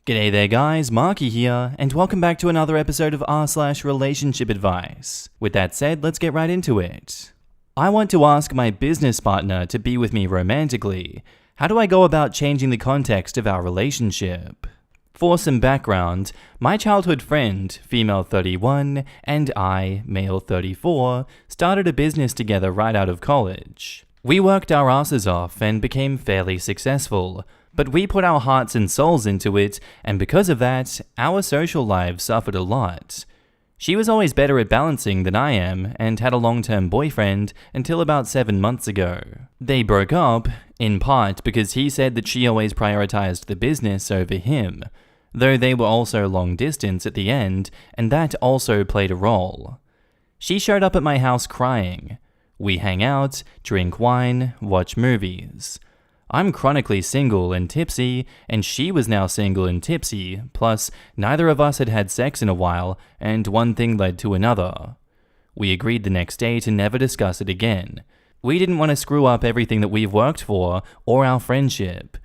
G'day there guys, Marky here, and welcome back to another episode of r/relationship advice. With that said, let's get right into it. I want to ask my business partner to be with me romantically. How do I go about changing the context of our relationship? For some background, my childhood friend, female 31, and I, male 34, started a business together right out of college. We worked our asses off and became fairly successful, but we put our hearts and souls into it, and because of that, our social lives suffered a lot. She was always better at balancing than I am, and had a long-term boyfriend until about 7 months ago. They broke up, in part because he said that she always prioritized the business over him, though they were also long distance at the end, and that also played a role. She showed up at my house crying. We hang out, drink wine, watch movies. I'm chronically single and tipsy, and she was now single and tipsy, plus neither of us had had sex in a while, and one thing led to another. We agreed the next day to never discuss it again. We didn't want to screw up everything that we've worked for, or our friendship.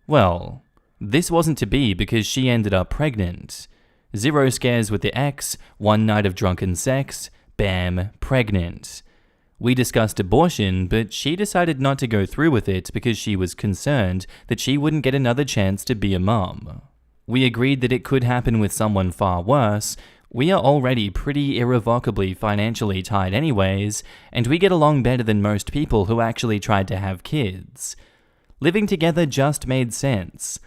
Well, this wasn't to be because she ended up pregnant. Zero scares with the ex, one night of drunken sex, bam, pregnant. We discussed abortion, but she decided not to go through with it because she was concerned that she wouldn't get another chance to be a mum. We agreed that it could happen with someone far worse. We are already pretty irrevocably financially tied anyways, and we get along better than most people who actually tried to have kids. Living together just made sense.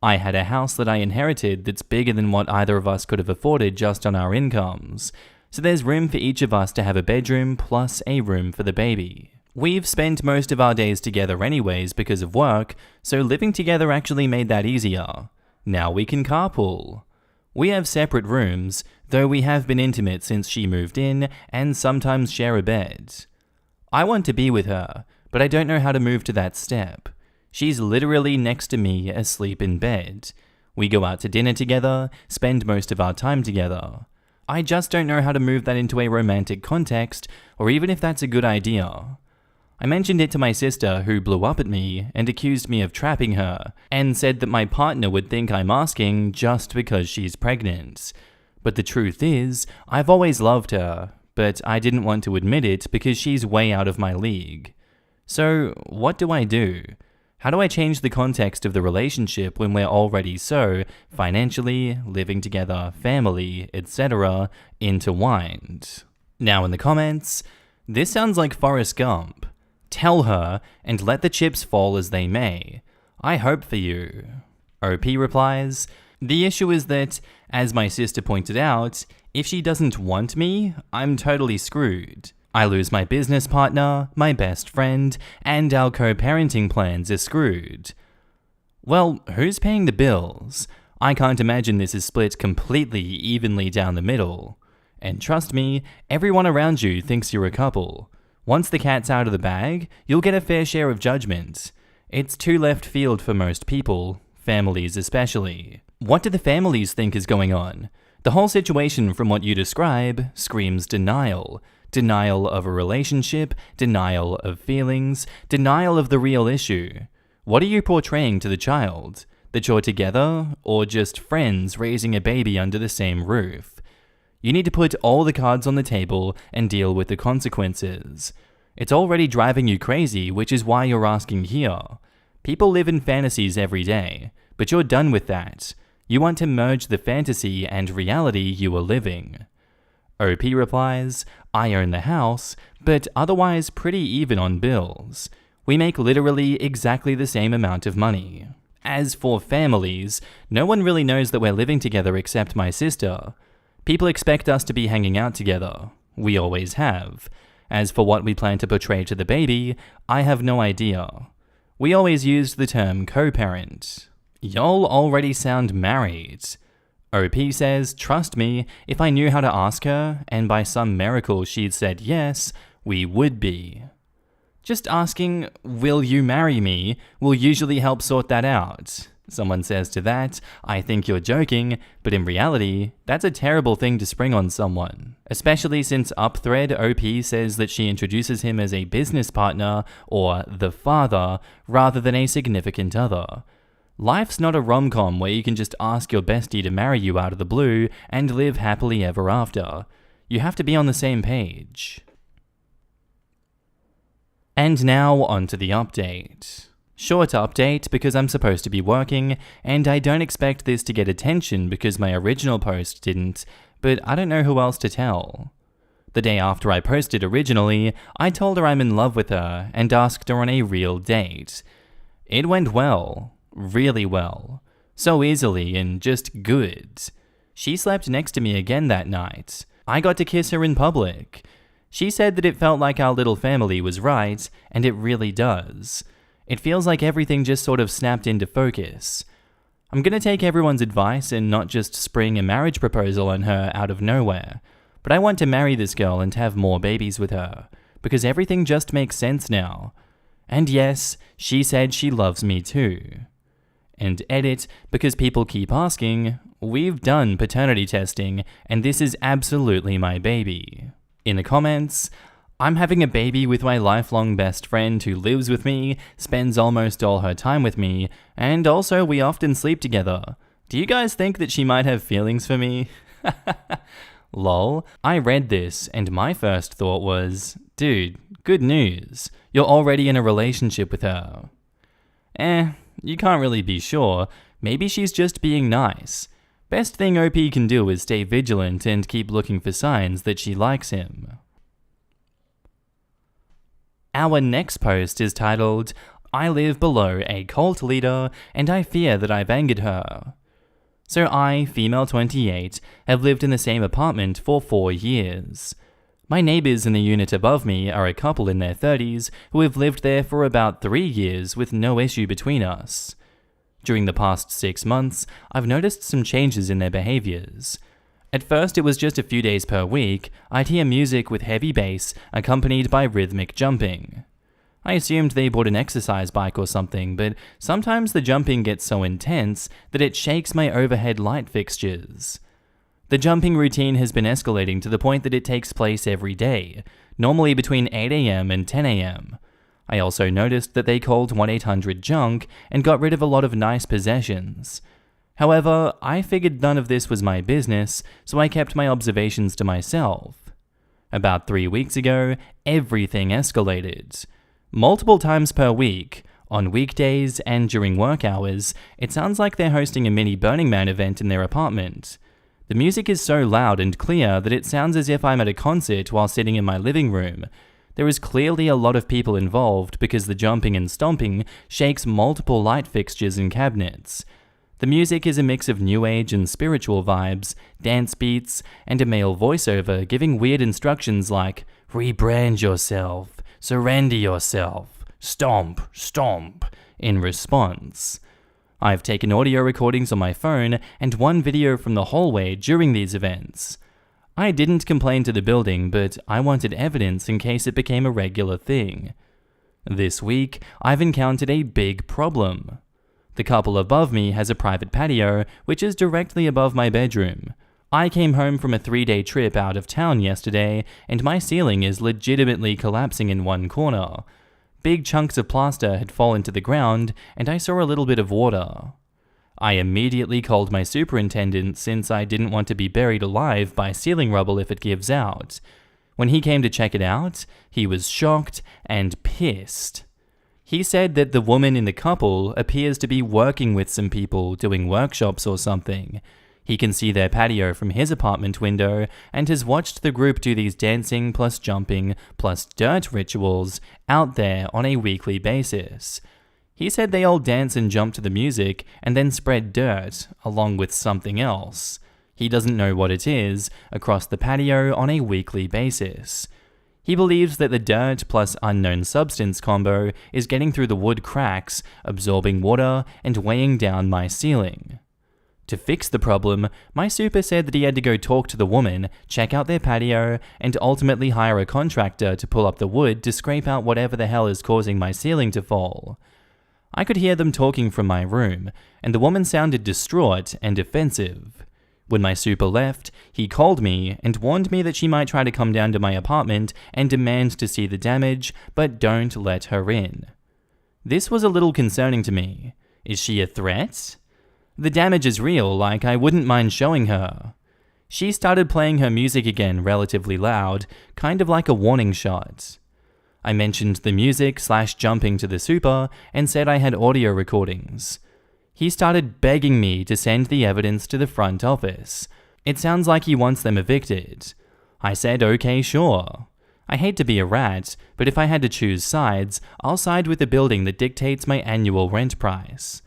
I had a house that I inherited that's bigger than what either of us could have afforded just on our incomes. So there's room for each of us to have a bedroom plus a room for the baby. We've spent most of our days together anyways because of work, so living together actually made that easier. Now we can carpool. We have separate rooms, though we have been intimate since she moved in and sometimes share a bed. I want to be with her, but I don't know how to move to that step. She's literally next to me asleep in bed. We go out to dinner together, spend most of our time together. I just don't know how to move that into a romantic context, or even if that's a good idea. I mentioned it to my sister, who blew up at me and accused me of trapping her, and said that my partner would think I'm asking just because she's pregnant. But the truth is, I've always loved her, but I didn't want to admit it because she's way out of my league. So, what do I do? How do I change the context of the relationship when we're already so, financially, living together, family, etc., intertwined? Now in the comments, this sounds like Forrest Gump. Tell her, and let the chips fall as they may. I hope for you. OP replies, the issue is that, as my sister pointed out, if she doesn't want me, I'm totally screwed. I lose my business partner, my best friend, and our co-parenting plans are screwed. Well, who's paying the bills? I can't imagine this is split completely evenly down the middle. And trust me, everyone around you thinks you're a couple. Once the cat's out of the bag, you'll get a fair share of judgment. It's too left field for most people, families especially. What do the families think is going on? The whole situation, from what you describe, screams denial. Denial of a relationship, denial of feelings, denial of the real issue. What are you portraying to the child? That you're together, or just friends raising a baby under the same roof? You need to put all the cards on the table and deal with the consequences. It's already driving you crazy, which is why you're asking here. People live in fantasies every day, but you're done with that. You want to merge the fantasy and reality you are living. OP replies, I own the house, but otherwise pretty even on bills. We make literally exactly the same amount of money. As for families, no one really knows that we're living together except my sister. People expect us to be hanging out together. We always have. As for what we plan to portray to the baby, I have no idea. We always used the term co-parent. Y'all already sound married. OP says, trust me, if I knew how to ask her, and by some miracle she'd said yes, we would be. Just asking, will you marry me, will usually help sort that out. Someone says to that, I think you're joking, but in reality, that's a terrible thing to spring on someone. Especially since Upthread OP says that she introduces him as a business partner, or the father, rather than a significant other. Life's not a rom-com where you can just ask your bestie to marry you out of the blue and live happily ever after. You have to be on the same page. And now onto the update. Short update because I'm supposed to be working, and I don't expect this to get attention because my original post didn't, but I don't know who else to tell. The day after I posted originally, I told her I'm in love with her and asked her on a real date. It went well, really well, so easily and just good. She slept next to me again that night. I got to kiss her in public. She said that it felt like our little family was right, and it really does. It feels like everything just sort of snapped into focus. I'm gonna take everyone's advice and not just spring a marriage proposal on her out of nowhere, but I want to marry this girl and have more babies with her, because everything just makes sense now. And yes, she said she loves me too. And edit, because people keep asking, we've done paternity testing, and this is absolutely my baby. In the comments, I'm having a baby with my lifelong best friend who lives with me, spends almost all her time with me, and also we often sleep together. Do you guys think that she might have feelings for me? Lol. I read this and my first thought was, dude, good news. You're already in a relationship with her. You can't really be sure. Maybe she's just being nice. Best thing OP can do is stay vigilant and keep looking for signs that she likes him. Our next post is titled, I live below a cult leader and I fear that I've angered her. So I, female 28, have lived in the same apartment for 4 years. My neighbors in the unit above me are a couple in their 30s who have lived there for about 3 years with no issue between us. During the past 6 months, I've noticed some changes in their behaviors. At first, it was just a few days per week, I'd hear music with heavy bass accompanied by rhythmic jumping. I assumed they bought an exercise bike or something, but sometimes the jumping gets so intense that it shakes my overhead light fixtures. The jumping routine has been escalating to the point that it takes place every day, normally between 8 AM and 10 AM. I also noticed that they called 1-800-JUNK and got rid of a lot of nice possessions. However, I figured none of this was my business, so I kept my observations to myself. About 3 weeks ago, everything escalated. Multiple times per week, on weekdays and during work hours, it sounds like they're hosting a mini Burning Man event in their apartment. The music is so loud and clear that it sounds as if I'm at a concert while sitting in my living room. There is clearly a lot of people involved because the jumping and stomping shakes multiple light fixtures and cabinets. The music is a mix of new age and spiritual vibes, dance beats, and a male voiceover giving weird instructions like, rebrand yourself, surrender yourself, stomp, stomp, in response. I've taken audio recordings on my phone and one video from the hallway during these events. I didn't complain to the building, but I wanted evidence in case it became a regular thing. This week, I've encountered a big problem. The couple above me has a private patio, which is directly above my bedroom. I came home from a 3-day trip out of town yesterday, and my ceiling is legitimately collapsing in one corner. Big chunks of plaster had fallen to the ground, and I saw a little bit of water. I immediately called my superintendent since I didn't want to be buried alive by ceiling rubble if it gives out. When he came to check it out, he was shocked and pissed. He said that the woman in the couple appears to be working with some people doing workshops or something. He can see their patio from his apartment window and has watched the group do these dancing plus jumping plus dirt rituals out there on a weekly basis. He said they all dance and jump to the music and then spread dirt, along with something else. He doesn't know what it is, across the patio on a weekly basis. He believes that the dirt plus unknown substance combo is getting through the wood cracks, absorbing water, and weighing down my ceiling. To fix the problem, my super said that he had to go talk to the woman, check out their patio, and ultimately hire a contractor to pull up the wood to scrape out whatever the hell is causing my ceiling to fall. I could hear them talking from my room, and the woman sounded distraught and defensive. When my super left, he called me and warned me that she might try to come down to my apartment and demand to see the damage, but don't let her in. This was a little concerning to me. Is she a threat? The damage is real, like I wouldn't mind showing her. She started playing her music again relatively loud, kind of like a warning shot. I mentioned the music/jumping to the super and said I had audio recordings. He started begging me to send the evidence to the front office. It sounds like he wants them evicted. I said okay, sure. I hate to be a rat, but if I had to choose sides, I'll side with the building that dictates my annual rent price.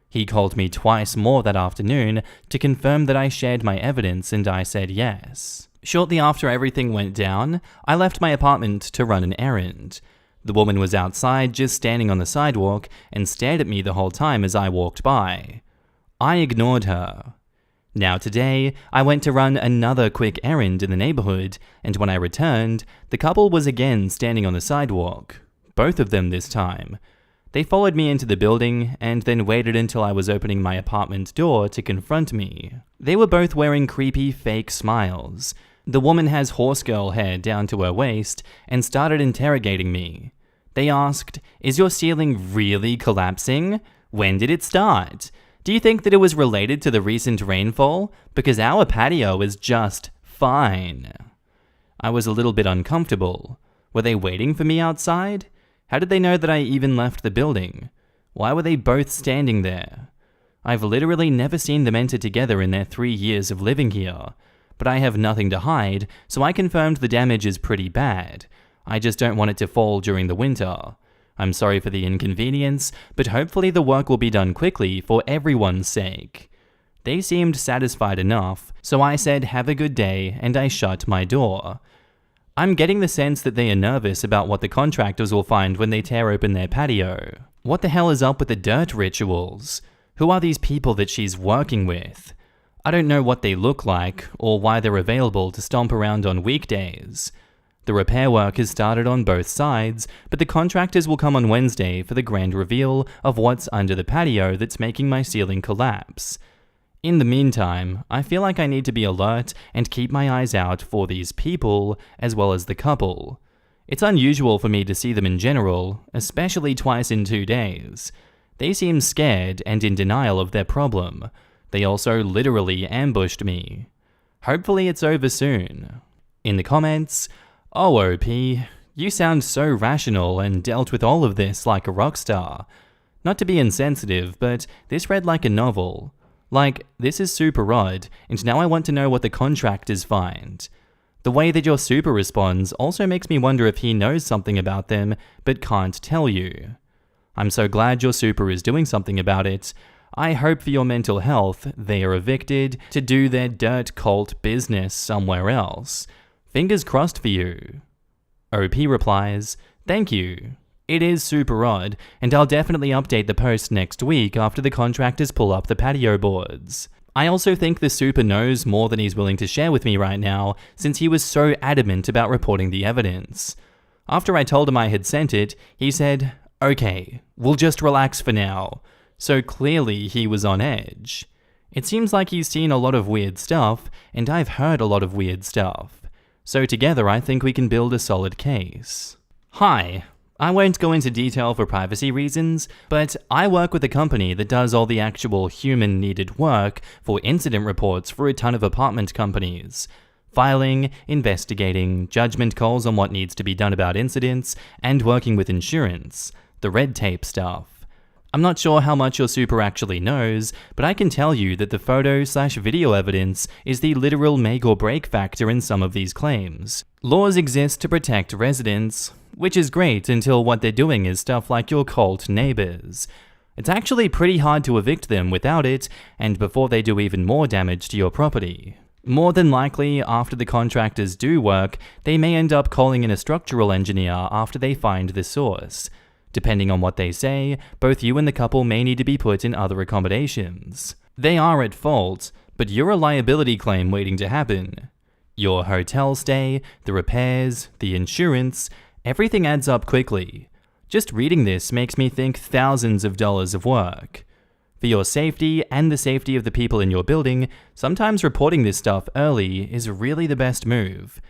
He called me twice more that afternoon to confirm that I shared my evidence, and I said yes. Shortly after everything went down, I left my apartment to run an errand. The woman was outside just standing on the sidewalk and stared at me the whole time as I walked by. I ignored her. Now today, I went to run another quick errand in the neighborhood, and when I returned, the couple was again standing on the sidewalk. Both of them this time. They followed me into the building and then waited until I was opening my apartment door to confront me. They were both wearing creepy fake smiles. The woman has horse girl hair down to her waist and started interrogating me. They asked, "Is your ceiling really collapsing? When did it start? Do you think that it was related to the recent rainfall? Because our patio is just fine." I was a little bit uncomfortable. Were they waiting for me outside? How did they know that I even left the building? Why were they both standing there? I've literally never seen them enter together in their 3 years of living here. But I have nothing to hide, so I confirmed the damage is pretty bad. I just don't want it to fall during the winter. I'm sorry for the inconvenience, but hopefully the work will be done quickly for everyone's sake. They seemed satisfied enough, so I said have a good day and I shut my door. I'm getting the sense that they are nervous about what the contractors will find when they tear open their patio. What the hell is up with the dirt rituals? Who are these people that she's working with? I don't know what they look like or why they're available to stomp around on weekdays. The repair work has started on both sides, but the contractors will come on Wednesday for the grand reveal of what's under the patio that's making my ceiling collapse. In the meantime, I feel like I need to be alert and keep my eyes out for these people as well as the couple. It's unusual for me to see them in general, especially twice in 2 days. They seem scared and in denial of their problem. They also literally ambushed me. Hopefully it's over soon. In the comments, "Oh OP, you sound so rational and dealt with all of this like a rock star. Not to be insensitive, but this read like a novel. Like, this is super odd, and now I want to know what the contractors find." The way that your super responds also makes me wonder if he knows something about them, but can't tell you. I'm so glad your super is doing something about it. I hope for your mental health they are evicted to do their dirt cult business somewhere else. Fingers crossed for you. OP replies, "Thank you. It is super odd, and I'll definitely update the post next week after the contractors pull up the patio boards. I also think the super knows more than he's willing to share with me right now, since he was so adamant about reporting the evidence. After I told him I had sent it, he said, 'Okay, we'll just relax for now.' So clearly he was on edge. It seems like he's seen a lot of weird stuff, and I've heard a lot of weird stuff. So together I think we can build a solid case." Hi. I won't go into detail for privacy reasons, but I work with a company that does all the actual human-needed work for incident reports for a ton of apartment companies. Filing, investigating, judgment calls on what needs to be done about incidents, and working with insurance. The red tape stuff. I'm not sure how much your super actually knows, but I can tell you that the photo/video evidence is the literal make or break factor in some of these claims. Laws exist to protect residents, which is great until what they're doing is stuff like your cult neighbors. It's actually pretty hard to evict them without it, and before they do even more damage to your property. More than likely, after the contractors do work, they may end up calling in a structural engineer after they find the source. Depending on what they say, both you and the couple may need to be put in other accommodations. They are at fault, but you're a liability claim waiting to happen. Your hotel stay, the repairs, the insurance, everything adds up quickly. Just reading this makes me think thousands of dollars of work. For your safety and the safety of the people in your building, sometimes reporting this stuff early is really the best move.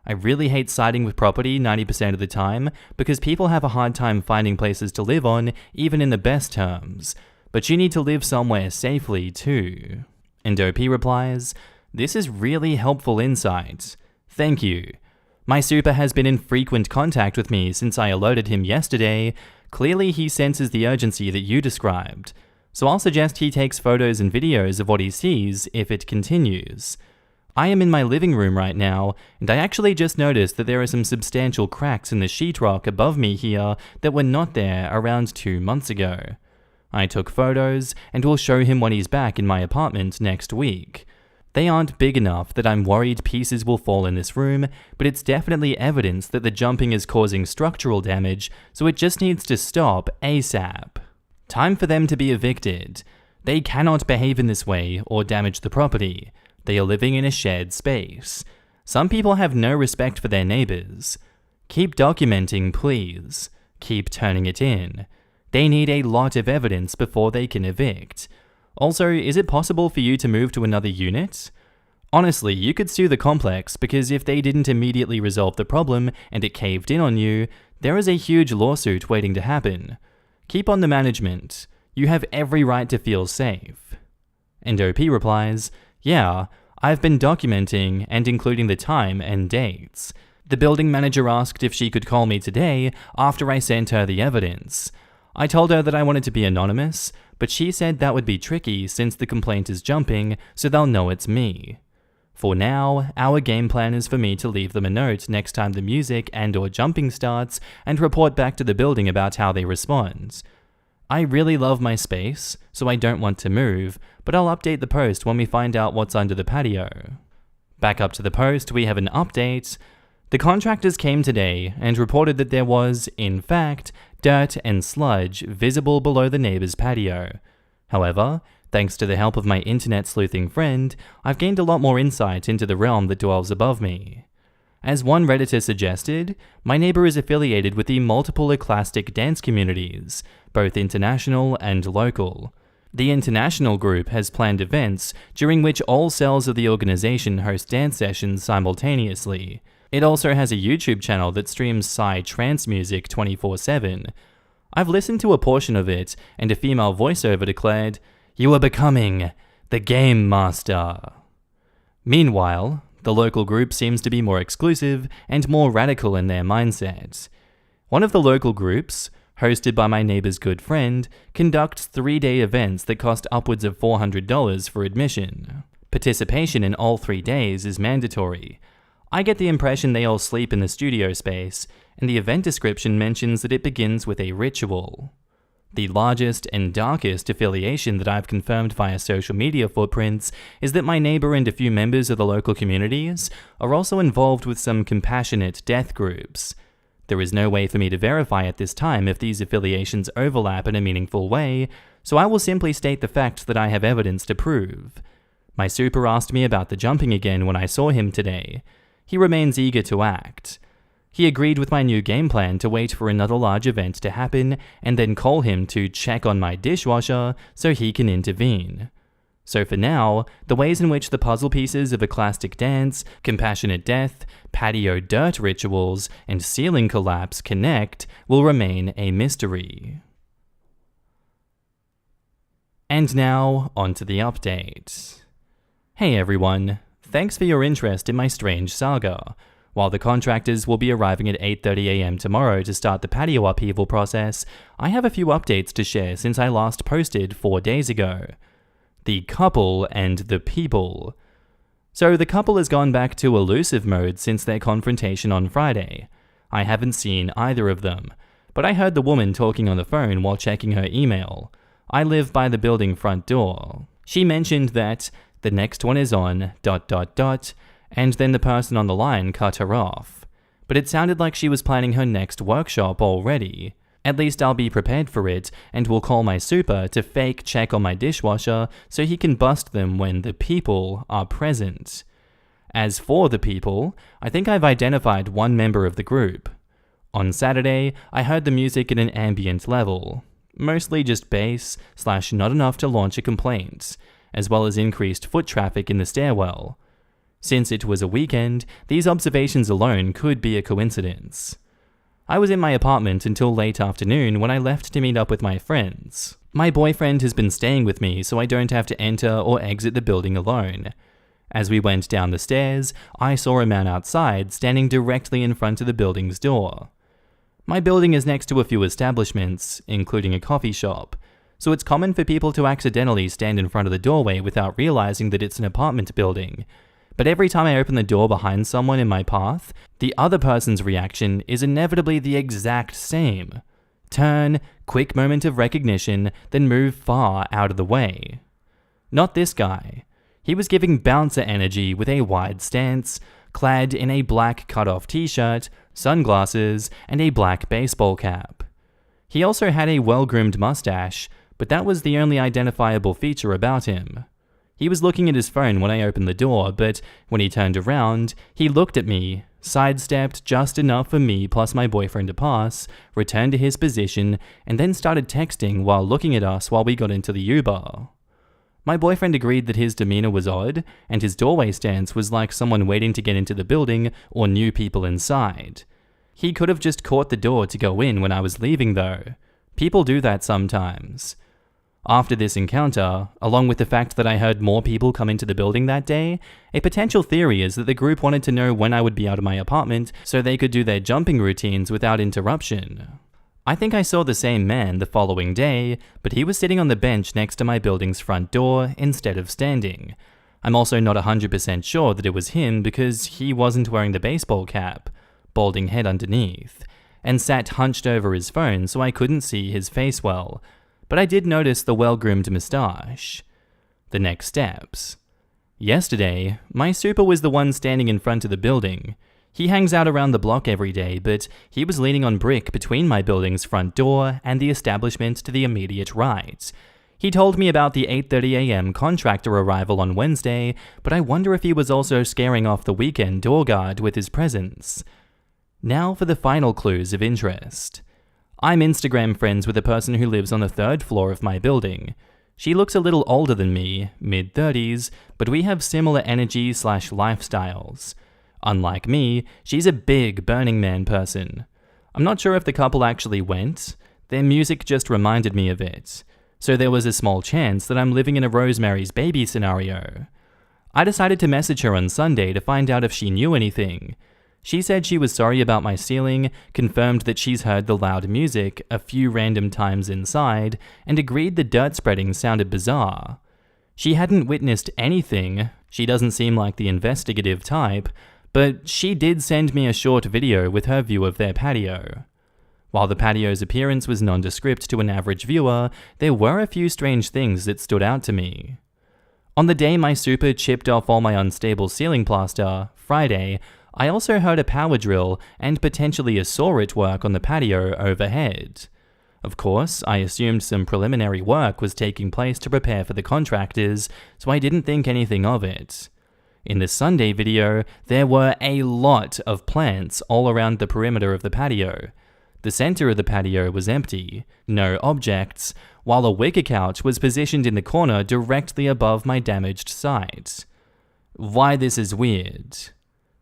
I really hate siding with property 90% of the time because people have a hard time finding places to live on even in the best terms. but you need to live somewhere safely too. And OP replies, "This is really helpful insight. Thank you. My super has been in frequent contact with me since I alerted him yesterday. Clearly he senses the urgency that you described. So I'll suggest he takes photos and videos of what he sees if it continues. I am in my living room right now, and I actually just noticed that there are some substantial cracks in the sheetrock above me here that were not there around 2 months ago. I took photos, and will show him when he's back in my apartment next week. They aren't big enough that I'm worried pieces will fall in this room, but it's definitely evidence that the jumping is causing structural damage, so it just needs to stop ASAP. Time for them to be evicted. They cannot behave in this way or damage the property. They are living in a shared space. Some people have no respect for their neighbors. Keep documenting, please. Keep turning it in. They need a lot of evidence before they can evict. Also, is it possible for you to move to another unit? Honestly, you could sue the complex because if they didn't immediately resolve the problem and it caved in on you, there is a huge lawsuit waiting to happen. Keep on the management. You have every right to feel safe." And OP replies, "Yeah, I've been documenting and including the time and dates. The building manager asked if she could call me today after I sent her the evidence. I told her that I wanted to be anonymous, but she said that would be tricky since the complaint is jumping, so they'll know it's me. For now, our game plan is for me to leave them a note next time the music and/or jumping starts and report back to the building about how they respond. I really love my space, so I don't want to move, but I'll update the post when we find out what's under the patio." Back up to the post, we have an update. The contractors came today and reported that there was, in fact, dirt and sludge visible below the neighbor's patio. However, thanks to the help of my internet sleuthing friend, I've gained a lot more insight into the realm that dwells above me. As one Redditor suggested, my neighbor is affiliated with the multiple eclastic dance communities, both international and local. The international group has planned events during which all cells of the organization host dance sessions simultaneously. It also has a YouTube channel that streams Psy trance music 24/7. I've listened to a portion of it, and a female voiceover declared, "You are becoming the Game Master." Meanwhile, the local group seems to be more exclusive and more radical in their mindset. One of the local groups, hosted by my neighbor's good friend, conducts 3-day events that cost upwards of $400 for admission. Participation in all 3 days is mandatory. I get the impression they all sleep in the studio space, and the event description mentions that it begins with a ritual. The largest and darkest affiliation that I've confirmed via social media footprints is that my neighbor and a few members of the local communities are also involved with some compassionate death groups. There is no way for me to verify at this time if these affiliations overlap in a meaningful way, so I will simply state the fact that I have evidence to prove. My super asked me about the jumping again when I saw him today. He remains eager to act. He agreed with my new game plan to wait for another large event to happen and then call him to check on my dishwasher so he can intervene. So for now, the ways in which the puzzle pieces of eclastic dance, compassionate death, patio dirt rituals, and ceiling collapse connect will remain a mystery. And now, onto the update. Hey everyone. Thanks for your interest in my strange saga. While the contractors will be arriving at 8:30 AM tomorrow to start the patio upheaval process, I have a few updates to share since I last posted 4 days ago. The couple and the people. So the couple has gone back to elusive mode since their confrontation on Friday. I haven't seen either of them, but I heard the woman talking on the phone while checking her email. I live by the building front door. She mentioned that the next one is on ... and then the person on the line cut her off. But it sounded like she was planning her next workshop already. At least I'll be prepared for it, and will call my super to fake check on my dishwasher so he can bust them when the people are present. As for the people, I think I've identified one member of the group. On Saturday, I heard the music at an ambient level. Mostly just bass / not enough to launch a complaint, as well as increased foot traffic in the stairwell. Since it was a weekend, these observations alone could be a coincidence. I was in my apartment until late afternoon when I left to meet up with my friends. My boyfriend has been staying with me so I don't have to enter or exit the building alone. As we went down the stairs, I saw a man outside standing directly in front of the building's door. My building is next to a few establishments, including a coffee shop, so it's common for people to accidentally stand in front of the doorway without realizing that it's an apartment building. But every time I open the door behind someone in my path, the other person's reaction is inevitably the exact same. Turn, quick moment of recognition, then move far out of the way. Not this guy. He was giving bouncer energy with a wide stance, clad in a black cut-off t-shirt, sunglasses, and a black baseball cap. He also had a well-groomed mustache, but that was the only identifiable feature about him. He was looking at his phone when I opened the door, but when he turned around, he looked at me, sidestepped just enough for me plus my boyfriend to pass, returned to his position, and then started texting while looking at us while we got into the Uber. My boyfriend agreed that his demeanor was odd, and his doorway stance was like someone waiting to get into the building or new people inside. He could have just caught the door to go in when I was leaving though. People do that sometimes. After this encounter, along with the fact that I heard more people come into the building that day, a potential theory is that the group wanted to know when I would be out of my apartment so they could do their jumping routines without interruption. I think I saw the same man the following day, but he was sitting on the bench next to my building's front door instead of standing. I'm also not 100% sure that it was him because he wasn't wearing the baseball cap, balding head underneath, and sat hunched over his phone so I couldn't see his face well. But I did notice the well-groomed moustache. The next steps. Yesterday, my super was the one standing in front of the building. He hangs out around the block every day, but he was leaning on brick between my building's front door and the establishment to the immediate right. He told me about the 8:30 a.m. contractor arrival on Wednesday, but I wonder if he was also scaring off the weekend door guard with his presence. Now for the final clues of interest. I'm Instagram friends with a person who lives on the 3rd floor of my building. She looks a little older than me, mid-30s, but we have similar energy/lifestyles. Unlike me, she's a big Burning Man person. I'm not sure if the couple actually went. Their music just reminded me of it. So there was a small chance that I'm living in a Rosemary's Baby scenario. I decided to message her on Sunday to find out if she knew anything. She said she was sorry about my ceiling, confirmed that she's heard the loud music a few random times inside, and agreed the dirt spreading sounded bizarre. She hadn't witnessed anything, she doesn't seem like the investigative type, but she did send me a short video with her view of their patio. While the patio's appearance was nondescript to an average viewer, there were a few strange things that stood out to me. On the day my super chipped off all my unstable ceiling plaster, Friday, I also heard a power drill and potentially a saw at work on the patio overhead. Of course, I assumed some preliminary work was taking place to prepare for the contractors, so I didn't think anything of it. In the Sunday video, there were a lot of plants all around the perimeter of the patio. The center of the patio was empty, no objects, while a wicker couch was positioned in the corner directly above my damaged site. Why this is weird.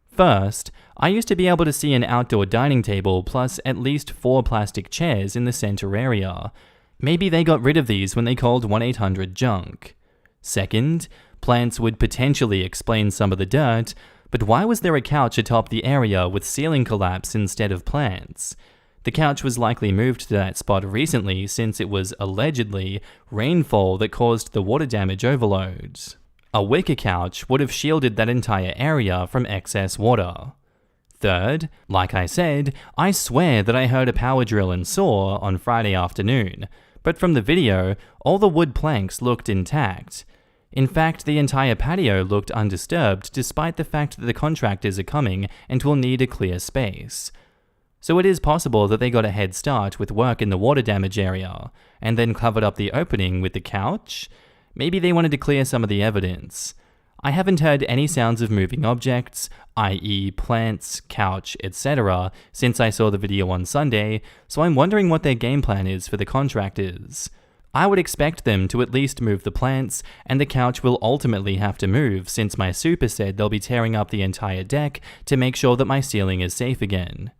First, I used to be able to see an outdoor dining table plus at least 4 plastic chairs in the center area. Maybe they got rid of these when they called 1-800-JUNK. Second, plants would potentially explain some of the dirt, but why was there a couch atop the area with ceiling collapse instead of plants? The couch was likely moved to that spot recently since it was allegedly rainfall that caused the water damage overloads. A wicker couch would have shielded that entire area from excess water. Third, like I said, I swear that I heard a power drill and saw on Friday afternoon, but from the video, all the wood planks looked intact. In fact, the entire patio looked undisturbed despite the fact that the contractors are coming and will need a clear space. So it is possible that they got a head start with work in the water damage area, and then covered up the opening with the couch? Maybe they wanted to clear some of the evidence. I haven't heard any sounds of moving objects, i.e. plants, couch, etc., since I saw the video on Sunday, so I'm wondering what their game plan is for the contractors. I would expect them to at least move the plants, and the couch will ultimately have to move since my super said they'll be tearing up the entire deck to make sure that my ceiling is safe again.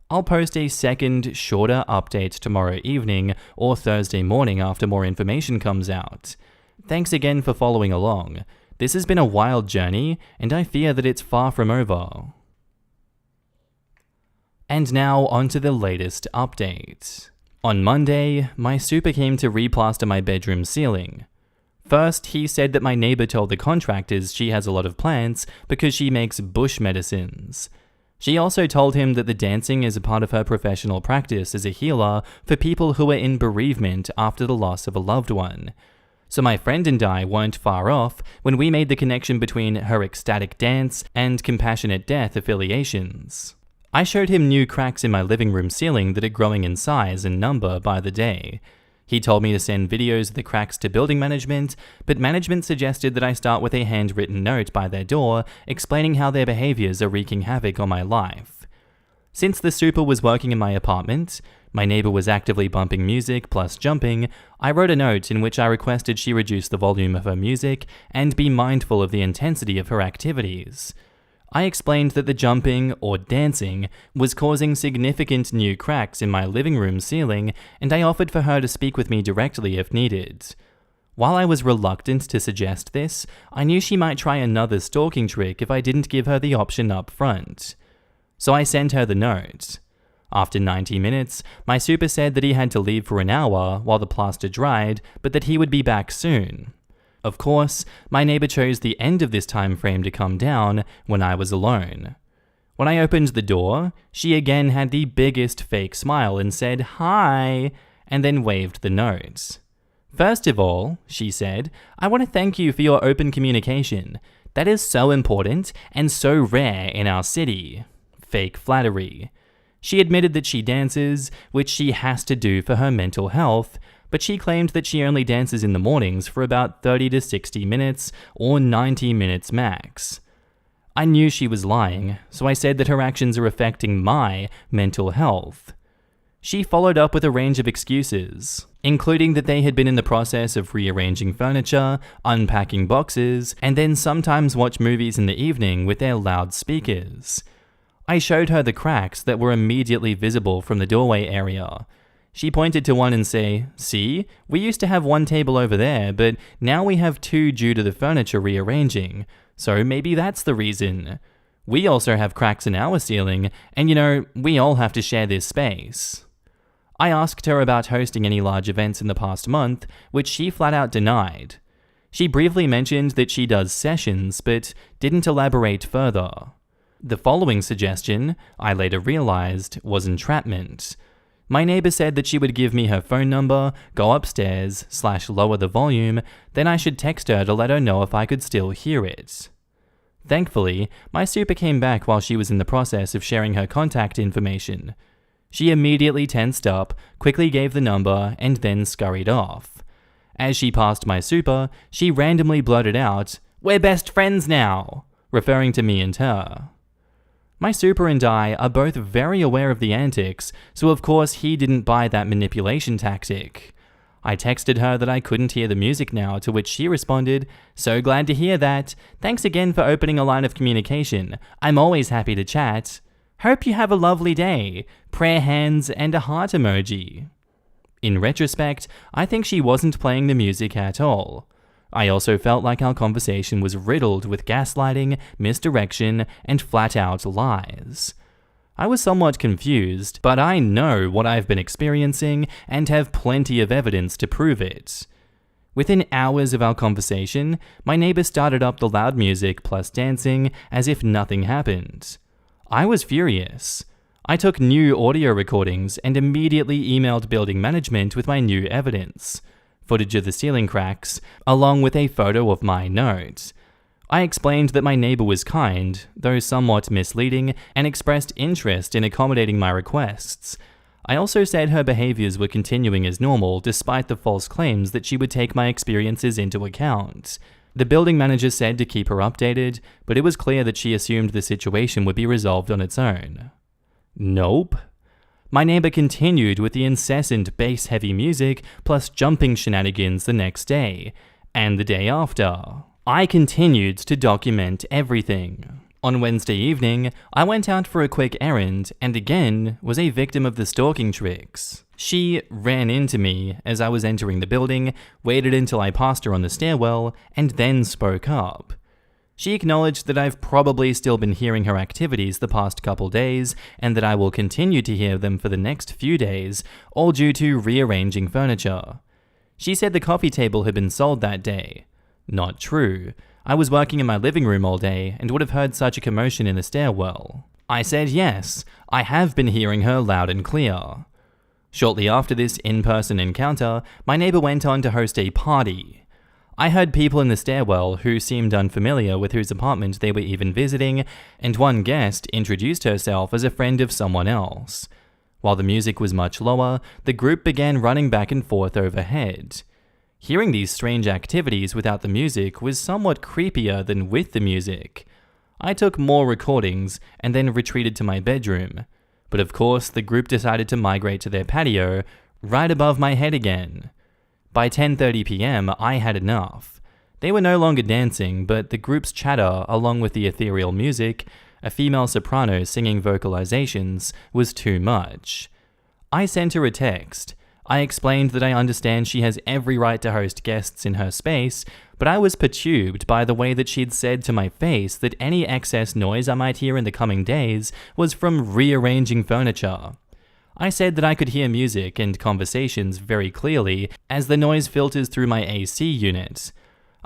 I'll post a second, shorter update tomorrow evening or Thursday morning after more information comes out. Thanks again for following along. This has been a wild journey, and I fear that it's far from over. And now onto the latest update. On Monday, my super came to replaster my bedroom ceiling. First, he said that my neighbor told the contractors she has a lot of plants because she makes bush medicines. She also told him that the dancing is a part of her professional practice as a healer for people who are in bereavement after the loss of a loved one. So my friend and I weren't far off when we made the connection between her ecstatic dance and compassionate death affiliations. I showed him new cracks in my living room ceiling that are growing in size and number by the day. He told me to send videos of the cracks to building management, but management suggested that I start with a handwritten note by their door explaining how their behaviors are wreaking havoc on my life. Since the super was working in my apartment, my neighbor was actively bumping music plus jumping, I wrote a note in which I requested she reduce the volume of her music and be mindful of the intensity of her activities. I explained that the jumping, or dancing, was causing significant new cracks in my living room ceiling, and I offered for her to speak with me directly if needed. While I was reluctant to suggest this, I knew she might try another stalking trick if I didn't give her the option up front. So I sent her the note. After 90 minutes, my super said that he had to leave for an hour while the plaster dried, but that he would be back soon. Of course, my neighbor chose the end of this time frame to come down when I was alone. When I opened the door, she again had the biggest fake smile and said, "Hi," and then waved the note. "First of all," she said, "I want to thank you for your open communication. That is so important and so rare in our city." Fake flattery. She admitted that she dances, which she has to do for her mental health, but she claimed that she only dances in the mornings for about 30 to 60 minutes or 90 minutes max. I knew she was lying, so I said that her actions are affecting my mental health. She followed up with a range of excuses, including that they had been in the process of rearranging furniture, unpacking boxes, and then sometimes watch movies in the evening with their loud speakers. I showed her the cracks that were immediately visible from the doorway area. She pointed to one and said, "See, we used to have one table over there, but now we have two due to the furniture rearranging, so maybe that's the reason. We also have cracks in our ceiling, and we all have to share this space." I asked her about hosting any large events in the past month, which she flat out denied. She briefly mentioned that she does sessions, but didn't elaborate further. The following suggestion, I later realized, was entrapment. My neighbor said that she would give me her phone number, go upstairs, /lower the volume, then I should text her to let her know if I could still hear it. Thankfully, my super came back while she was in the process of sharing her contact information. She immediately tensed up, quickly gave the number, and then scurried off. As she passed my super, she randomly blurted out, "We're best friends now," referring to me and her. My super and I are both very aware of the antics, so of course he didn't buy that manipulation tactic. I texted her that I couldn't hear the music now, to which she responded, "So glad to hear that. Thanks again for opening a line of communication. I'm always happy to chat. Hope you have a lovely day. Prayer hands and a heart emoji." In retrospect, I think she wasn't playing the music at all. I also felt like our conversation was riddled with gaslighting, misdirection, and flat-out lies. I was somewhat confused, but I know what I've been experiencing and have plenty of evidence to prove it. Within hours of our conversation, my neighbor started up the loud music plus dancing as if nothing happened. I was furious. I took new audio recordings and immediately emailed building management with my new evidence. Footage of the ceiling cracks, along with a photo of my note. I explained that my neighbor was kind, though somewhat misleading, and expressed interest in accommodating my requests. I also said her behaviors were continuing as normal despite the false claims that she would take my experiences into account. The building manager said to keep her updated, but it was clear that she assumed the situation would be resolved on its own. Nope. My neighbor continued with the incessant bass-heavy music plus jumping shenanigans the next day, and the day after. I continued to document everything. On Wednesday evening, I went out for a quick errand and again was a victim of the stalking tricks. She ran into me as I was entering the building, waited until I passed her on the stairwell, and then spoke up. She acknowledged that I've probably still been hearing her activities the past couple days, and that I will continue to hear them for the next few days, all due to rearranging furniture. She said the coffee table had been sold that day. Not true. I was working in my living room all day and would have heard such a commotion in the stairwell. I said yes, I have been hearing her loud and clear. Shortly after this in-person encounter, my neighbor went on to host a party. I heard people in the stairwell who seemed unfamiliar with whose apartment they were even visiting, and one guest introduced herself as a friend of someone else. While the music was much lower, the group began running back and forth overhead. Hearing these strange activities without the music was somewhat creepier than with the music. I took more recordings and then retreated to my bedroom. But of course, the group decided to migrate to their patio, right above my head again. By 10:30 p.m., I had enough. They were no longer dancing, but the group's chatter, along with the ethereal music, a female soprano singing vocalizations, was too much. I sent her a text. I explained that I understand she has every right to host guests in her space, but I was perturbed by the way that she'd said to my face that any excess noise I might hear in the coming days was from rearranging furniture. I said that I could hear music and conversations very clearly as the noise filters through my AC unit.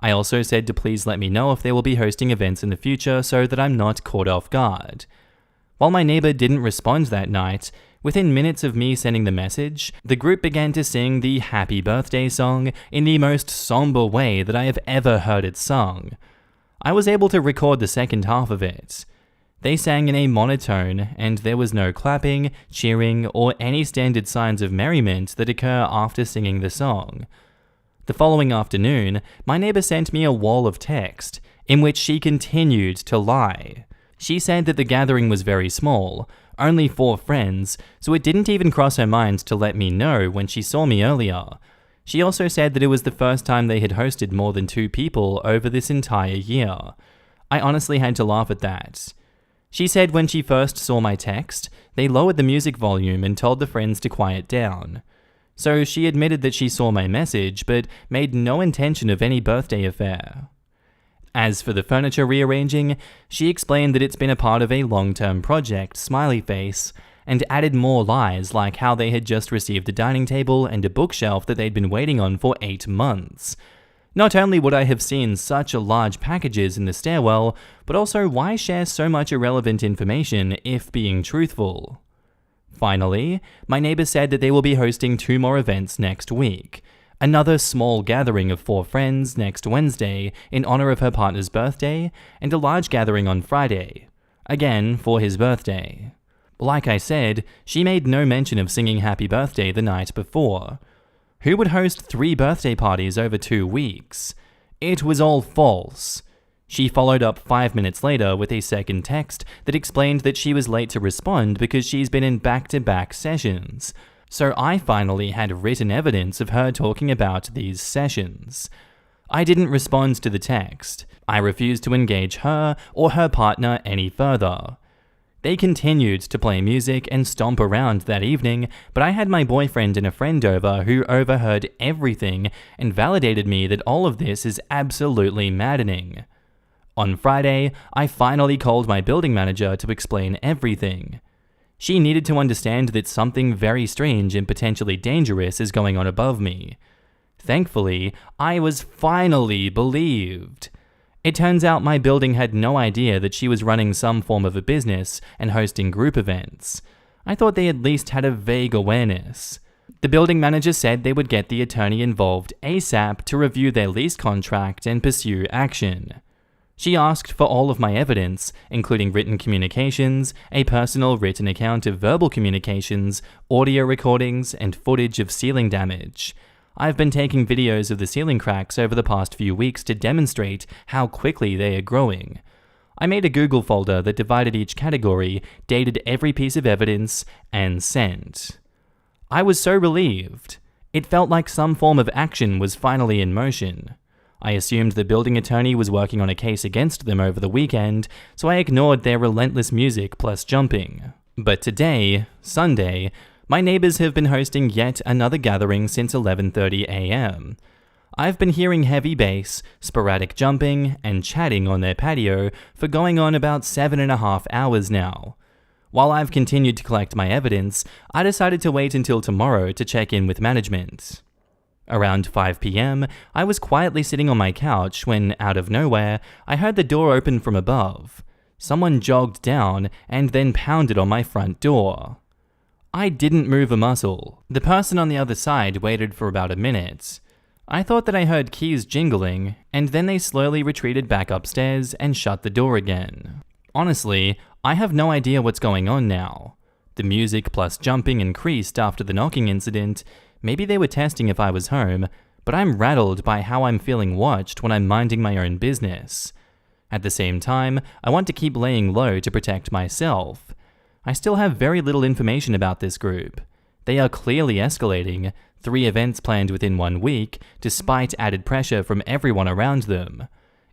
I also said to please let me know if they will be hosting events in the future so that I'm not caught off guard. While my neighbor didn't respond that night, within minutes of me sending the message, the group began to sing the Happy Birthday song in the most somber way that I have ever heard it sung. I was able to record the second half of it. They sang in a monotone, and there was no clapping, cheering, or any standard signs of merriment that occur after singing the song. The following afternoon, my neighbor sent me a wall of text, in which she continued to lie. She said that the gathering was very small, only 4 friends, so it didn't even cross her mind to let me know when she saw me earlier. She also said that it was the first time they had hosted more than 2 people over this entire year. I honestly had to laugh at that. She said when she first saw my text, they lowered the music volume and told the friends to quiet down. So she admitted that she saw my message, but made no intention of any birthday affair. As for the furniture rearranging, she explained that it's been a part of a long-term project, smiley face, and added more lies like how they had just received a dining table and a bookshelf that they'd been waiting on for 8 months. Not only would I have seen such large packages in the stairwell, but also why share so much irrelevant information if being truthful? Finally, my neighbor said that they will be hosting 2 more events next week. Another small gathering of 4 friends next Wednesday in honor of her partner's birthday, and a large gathering on Friday, again for his birthday. Like I said, she made no mention of singing Happy Birthday the night before. Who would host 3 birthday parties over 2 weeks? It was all false. She followed up 5 minutes later with a second text that explained that she was late to respond because she's been in back-to-back sessions. So I finally had written evidence of her talking about these sessions. I didn't respond to the text. I refused to engage her or her partner any further. They continued to play music and stomp around that evening, but I had my boyfriend and a friend over who overheard everything and validated me that all of this is absolutely maddening. On Friday, I finally called my building manager to explain everything. She needed to understand that something very strange and potentially dangerous is going on above me. Thankfully, I was finally believed. It turns out my building had no idea that she was running some form of a business and hosting group events. I thought they at least had a vague awareness. The building manager said they would get the attorney involved ASAP to review their lease contract and pursue action. She asked for all of my evidence, including written communications, a personal written account of verbal communications, audio recordings, and footage of ceiling damage. I've been taking videos of the ceiling cracks over the past few weeks to demonstrate how quickly they are growing. I made a Google folder that divided each category, dated every piece of evidence, and sent. I was so relieved. It felt like some form of action was finally in motion. I assumed the building attorney was working on a case against them over the weekend, so I ignored their relentless music plus jumping. But today, Sunday, my neighbors have been hosting yet another gathering since 11:30 a.m. I've been hearing heavy bass, sporadic jumping, and chatting on their patio for going on about 7.5 hours now. While I've continued to collect my evidence, I decided to wait until tomorrow to check in with management. Around 5 p.m., I was quietly sitting on my couch when, out of nowhere, I heard the door open from above. Someone jogged down and then pounded on my front door. I didn't move a muscle. The person on the other side waited for about a minute. I thought that I heard keys jingling, and then they slowly retreated back upstairs and shut the door again. Honestly, I have no idea what's going on now. The music plus jumping increased after the knocking incident. Maybe they were testing if I was home, but I'm rattled by how I'm feeling watched when I'm minding my own business. At the same time, I want to keep laying low to protect myself. I still have very little information about this group. They are clearly escalating, 3 events planned within 1 week, despite added pressure from everyone around them.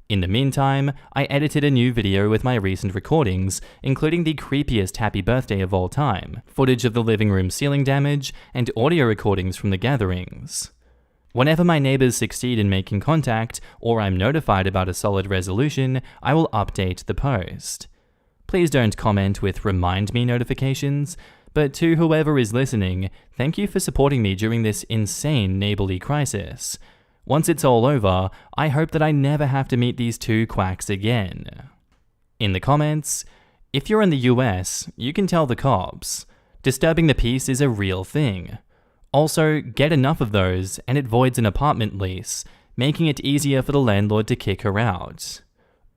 In the meantime, I edited a new video with my recent recordings, including the creepiest happy birthday of all time, footage of the living room ceiling damage, and audio recordings from the gatherings. Whenever my neighbors succeed in making contact, or I'm notified about a solid resolution, I will update the post. Please don't comment with remind me notifications, but to whoever is listening, thank you for supporting me during this insane neighborly crisis. Once it's all over, I hope that I never have to meet these 2 quacks again. In the comments, if you're in the US, you can tell the cops. Disturbing the peace is a real thing. Also, get enough of those and it voids an apartment lease, making it easier for the landlord to kick her out.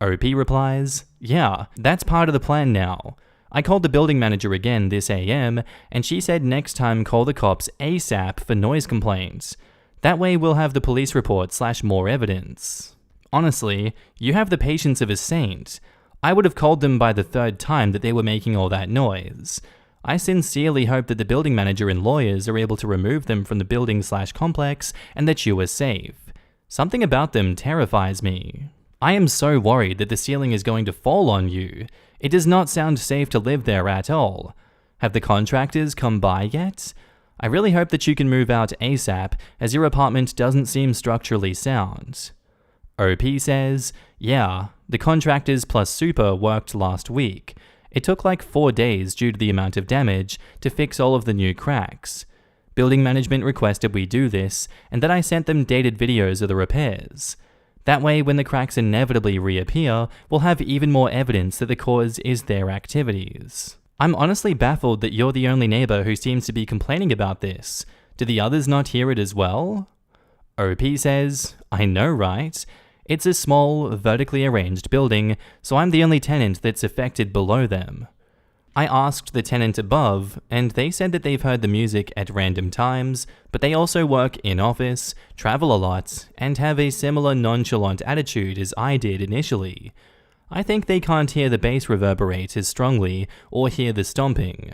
OP replies, yeah, that's part of the plan now. I called the building manager again this AM, and she said next time call the cops ASAP for noise complaints. That way we'll have the police report / more evidence. Honestly, you have the patience of a saint. I would have called them by the 3rd time that they were making all that noise. I sincerely hope that the building manager and lawyers are able to remove them from the building / complex and that you are safe. Something about them terrifies me. I am so worried that the ceiling is going to fall on you. It does not sound safe to live there at all. Have the contractors come by yet? I really hope that you can move out ASAP, as your apartment doesn't seem structurally sound. OP says, yeah, the contractors plus super worked last week. It took like 4 days due to the amount of damage to fix all of the new cracks. Building management requested we do this, and then I sent them dated videos of the repairs. That way, when the cracks inevitably reappear, we'll have even more evidence that the cause is their activities. I'm honestly baffled that you're the only neighbor who seems to be complaining about this. Do the others not hear it as well? OP says, I know, right? It's a small, vertically arranged building, so I'm the only tenant that's affected below them. I asked the tenant above, and they said that they've heard the music at random times, but they also work in office, travel a lot, and have a similar nonchalant attitude as I did initially. I think they can't hear the bass reverberate as strongly or hear the stomping.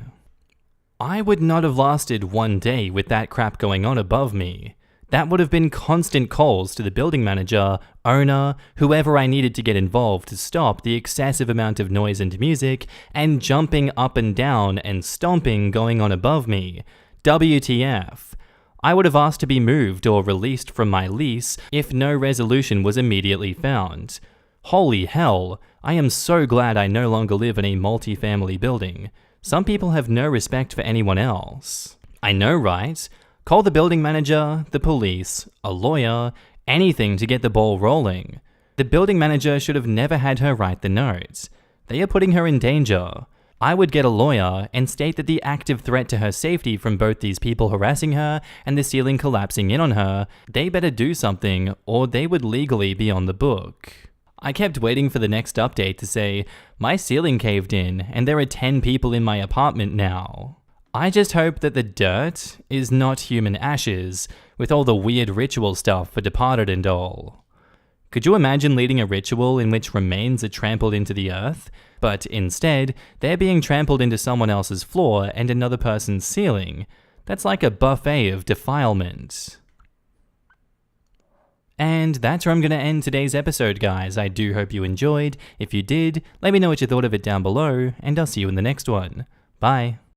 I would not have lasted 1 day with that crap going on above me. That would have been constant calls to the building manager, owner, whoever I needed to get involved to stop the excessive amount of noise and music and jumping up and down and stomping going on above me. WTF. I would have asked to be moved or released from my lease if no resolution was immediately found. Holy hell, I am so glad I no longer live in a multi-family building. Some people have no respect for anyone else. I know, right? Call the building manager, the police, a lawyer, anything to get the ball rolling. The building manager should have never had her write the note. They are putting her in danger. I would get a lawyer and state that the active threat to her safety from both these people harassing her and the ceiling collapsing in on her, they better do something or they would legally be on the book. I kept waiting for the next update to say, my ceiling caved in and there are 10 people in my apartment now. I just hope that the dirt is not human ashes, with all the weird ritual stuff for departed and all. Could you imagine leading a ritual in which remains are trampled into the earth, but instead, they're being trampled into someone else's floor and another person's ceiling? That's like a buffet of defilement. And that's where I'm going to end today's episode, guys. I do hope you enjoyed. If you did, let me know what you thought of it down below, and I'll see you in the next one. Bye.